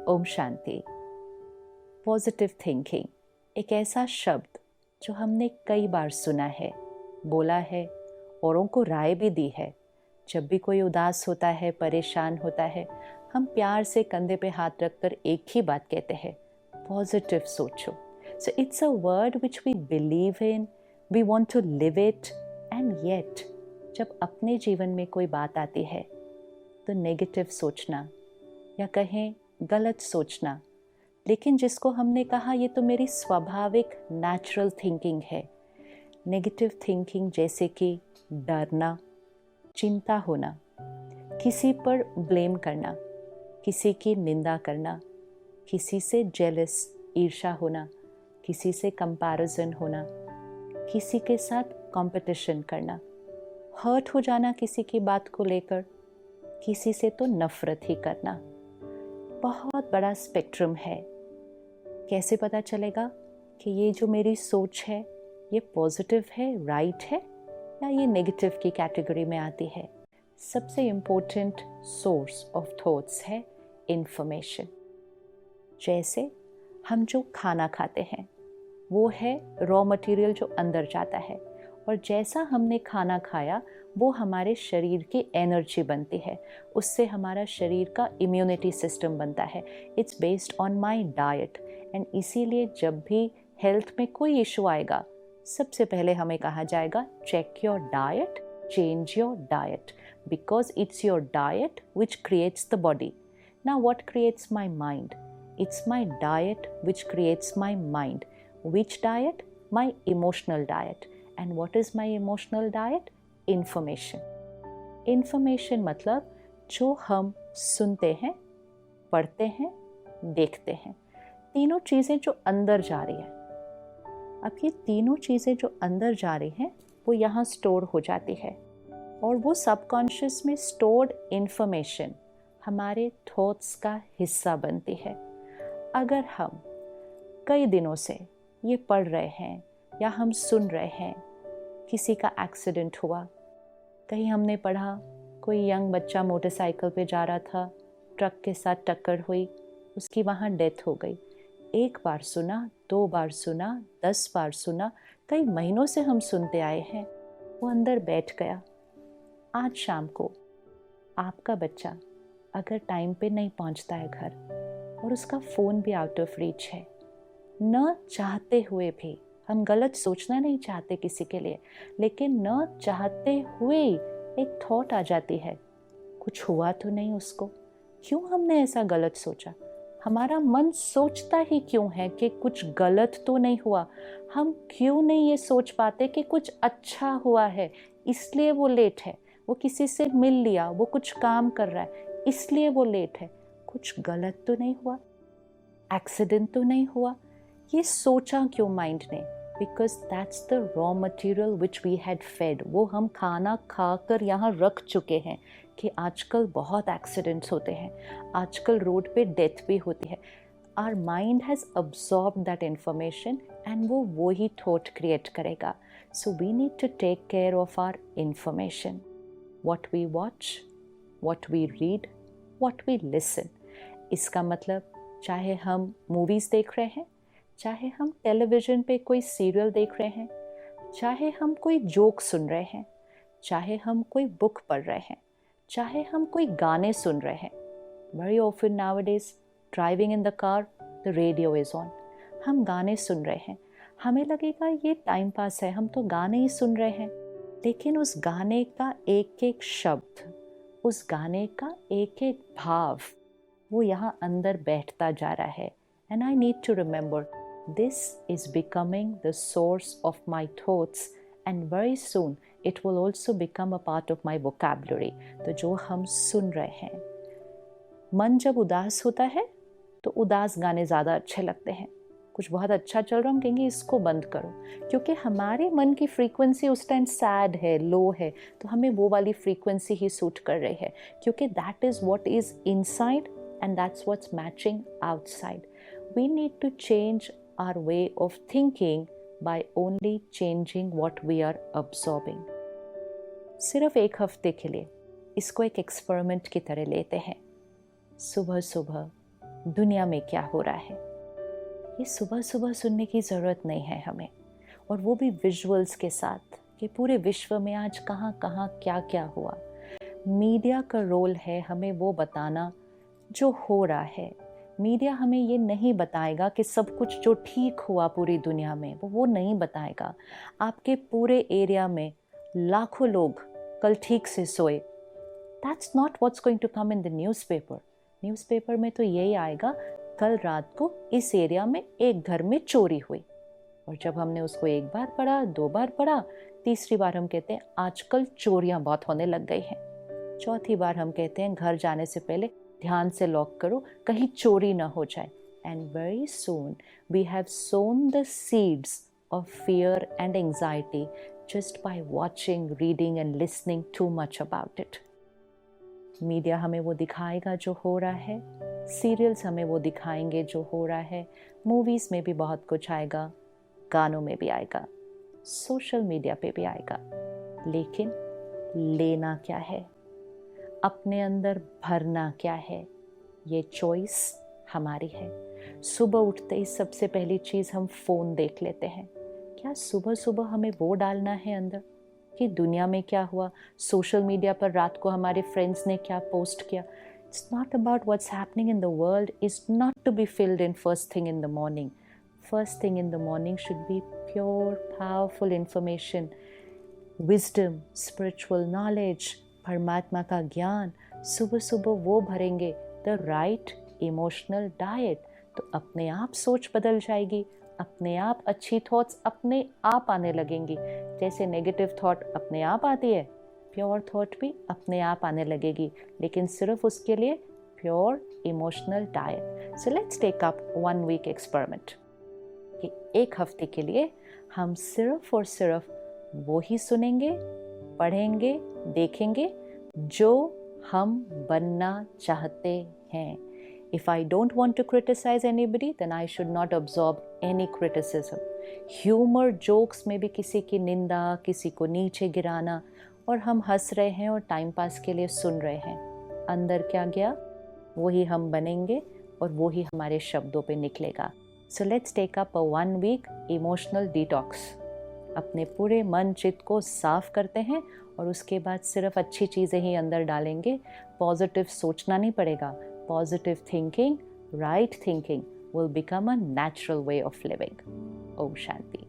Om Shanti. Positive thinking एक ऐसा शब्द जो हमने कई बार सुना है, बोला है, औरों को राय भी दी है। जब भी कोई उदास होता है, परेशान होता है, हम प्यार से कंधे पे हाथ रखकर एक ही बात कहते हैं, पॉजिटिव सोचो। So it's a word which we believe in, we want to live it, and yet जब अपने जीवन में कोई बात आती है तो नेगेटिव सोचना या कहें गलत सोचना, लेकिन जिसको हमने कहा ये तो मेरी स्वाभाविक नेचुरल थिंकिंग है। नेगेटिव थिंकिंग जैसे कि डरना, चिंता होना, किसी पर ब्लेम करना, किसी की निंदा करना, किसी से जेलस ईर्ष्या होना, किसी से कंपैरिजन होना, किसी के साथ कंपटीशन करना, हर्ट हो जाना किसी की बात को लेकर, किसी से तो नफरत ही करना। बहुत बड़ा स्पेक्ट्रम है। कैसे पता चलेगा कि ये जो मेरी सोच है ये पॉजिटिव है, राइट है, या ये नेगेटिव की कैटेगरी में आती है? सबसे इम्पोर्टेंट सोर्स ऑफ थॉट्स है इंफॉर्मेशन। जैसे हम जो खाना खाते हैं वो है रॉ मटेरियल जो अंदर जाता है, और जैसा हमने खाना खाया वो हमारे शरीर की एनर्जी बनती है, उससे हमारा शरीर का इम्यूनिटी सिस्टम बनता है। It's based on my diet. And इसीलिए जब भी हेल्थ में कोई इशू आएगा सबसे पहले हमें कहा जाएगा check your diet, change your diet, because it's your diet which creates the body. Now what creates my mind? It's my diet which creates my mind. Which diet? My emotional diet. And what is my emotional diet? Information. Information मतलब जो हम सुनते हैं, पढ़ते हैं, देखते हैं, तीनों चीज़ें जो अंदर जा रही हैं। अब ये तीनों चीज़ें जो अंदर जा रही हैं वो यहाँ स्टोर हो जाती है, और वो सबकॉन्शियस में स्टोर्ड इंफॉर्मेशन हमारे थॉट्स का हिस्सा बनती है। अगर हम कई दिनों से ये पढ़ रहे हैं या हम सुन रहे हैं किसी का एक्सीडेंट हुआ, कहीं हमने पढ़ा कोई यंग बच्चा मोटरसाइकिल पे जा रहा था, ट्रक के साथ टक्कर हुई, उसकी वहाँ डेथ हो गई। एक बार सुना, 2 बार सुना, 10 बार सुना, कई महीनों से हम सुनते आए हैं, वो अंदर बैठ गया। आज शाम को आपका बच्चा अगर टाइम पे नहीं पहुँचता है घर और उसका फ़ोन भी आउट ऑफ रीच है, न चाहते हुए भी, हम गलत सोचना नहीं चाहते किसी के लिए, लेकिन न चाहते हुए एक थॉट आ जाती है, कुछ हुआ तो नहीं उसको? क्यों हमने ऐसा गलत सोचा? हमारा मन सोचता ही क्यों है कि कुछ गलत तो नहीं हुआ? हम क्यों नहीं ये सोच पाते कि कुछ अच्छा हुआ है, इसलिए वो लेट है, वो किसी से मिल लिया, वो कुछ काम कर रहा है, इसलिए वो लेट है। कुछ गलत तो नहीं हुआ, एक्सीडेंट तो नहीं हुआ, ये सोचा क्यों माइंड ने? Because that's the raw material which we had fed. वो हम खाना खाकर यहाँ रख चुके हैं कि आजकल बहुत एक्सीडेंट्स होते हैं, आजकल रोड पे डेथ भी होती है। Our mind has absorb that information and वो ही थॉट क्रिएट करेगा। So we need to take care of our information, what we watch, what we read, what we listen. इसका मतलब चाहे हम मूवीज़ देख रहे हैं, चाहे हम टेलीविज़न पे कोई सीरियल देख रहे हैं, चाहे हम कोई जोक सुन रहे हैं, चाहे हम कोई बुक पढ़ रहे हैं, चाहे हम कोई गाने सुन रहे हैं। Very often nowadays driving in the car the radio is on, हम गाने सुन रहे हैं, हमें लगेगा ये टाइम पास है, हम तो गाने ही सुन रहे हैं, लेकिन उस गाने का एक एक शब्द, उस गाने का एक एक भाव वो यहाँ अंदर बैठता जा रहा है। And I need to remember, this is becoming the source of my thoughts, and very soon it will also become a part of my vocabulary. तो जो हम सुन रहे हैं, मन जब उदास होता है तो उदास गाने ज़्यादा अच्छे लगते हैं। कुछ बहुत अच्छा चल रहा, हम कहेंगे इसको बंद करो, क्योंकि हमारे मन की फ्रीक्वेंसी उस टाइम सैड है, लो है, तो हमें वो वाली फ्रीक्वेंसी ही सूट कर रही है, क्योंकि that is what is inside and that's what's matching outside. We need to change our way of thinking by only changing what we are absorbing. सिर्फ एक हफ्ते के लिए इसको एक एक्सपेरिमेंट की तरह लेते हैं। सुबह सुबह दुनिया में क्या हो रहा है। ये सुबह सुबह सुनने की ज़रूरत नहीं है हमें, और वो भी विजुअल्स के साथ कि पूरे विश्व में आज कहाँ कहाँ क्या क्या हुआ। मीडिया का रोल है हमें वो बताना जो हो रहा है। मीडिया हमें ये नहीं बताएगा कि सब कुछ जो ठीक हुआ पूरी दुनिया में वो नहीं बताएगा। आपके पूरे एरिया में लाखों लोग कल ठीक से सोए, that's not what's going to come in the newspaper. Newspaper में तो यही आएगा कल रात को इस एरिया में एक घर में चोरी हुई। और जब हमने उसको एक बार पढ़ा, दो बार पढ़ा, तीसरी बार हम कहते हैं आजकल चोरियां बहुत होने लग गई हैं। चौथी बार हम कहते हैं घर जाने से पहले ध्यान से लॉक करो, कहीं चोरी ना हो जाए। And very soon we have sown the seeds of fear and anxiety just by watching, reading and listening too much about it. Media हमें वो दिखाएगा जो हो रहा है, सीरियल्स हमें वो दिखाएंगे जो हो रहा है, मूवीज़ में भी बहुत कुछ आएगा, गानों में भी आएगा, सोशल मीडिया पे भी आएगा। लेकिन लेना क्या है, अपने अंदर भरना क्या है, ये चॉइस हमारी है। सुबह उठते ही सबसे पहली चीज़ हम फ़ोन देख लेते हैं। क्या सुबह सुबह हमें वो डालना है अंदर कि दुनिया में क्या हुआ, सोशल मीडिया पर रात को हमारे फ्रेंड्स ने क्या पोस्ट किया। It's not about what's happening in the world is not to be filled in first thing in the morning. First thing in the morning should be pure powerful information, wisdom, spiritual knowledge, परमात्मा का ज्ञान। सुबह सुबह वो भरेंगे, the right emotional diet, तो अपने आप सोच बदल जाएगी, अपने आप अच्छी थॉट्स अपने आप आने लगेंगी। जैसे नेगेटिव थॉट अपने आप आती है, प्योर थॉट भी अपने आप आने लगेगी, लेकिन सिर्फ उसके लिए pure emotional diet. So let's take up 1 week experiment कि एक हफ्ते के लिए हम सिर्फ और सिर्फ वो ही सुनेंगे, पढ़ेंगे, देखेंगे जो हम बनना चाहते हैं। If I don't want to criticize anybody, then I should not absorb any criticism. Humor, jokes में भी किसी की निंदा, किसी को नीचे गिराना, और हम हंस रहे हैं और टाइम पास के लिए सुन रहे हैं। अंदर क्या गया वही हम बनेंगे और वही हमारे शब्दों पे निकलेगा। So let's take up a 1 week emotional detox. अपने पूरे मन चित्त को साफ करते हैं और उसके बाद सिर्फ अच्छी चीज़ें ही अंदर डालेंगे। पॉजिटिव सोचना नहीं पड़ेगा। Positive thinking, right thinking will become a natural way of living. Om Shanti.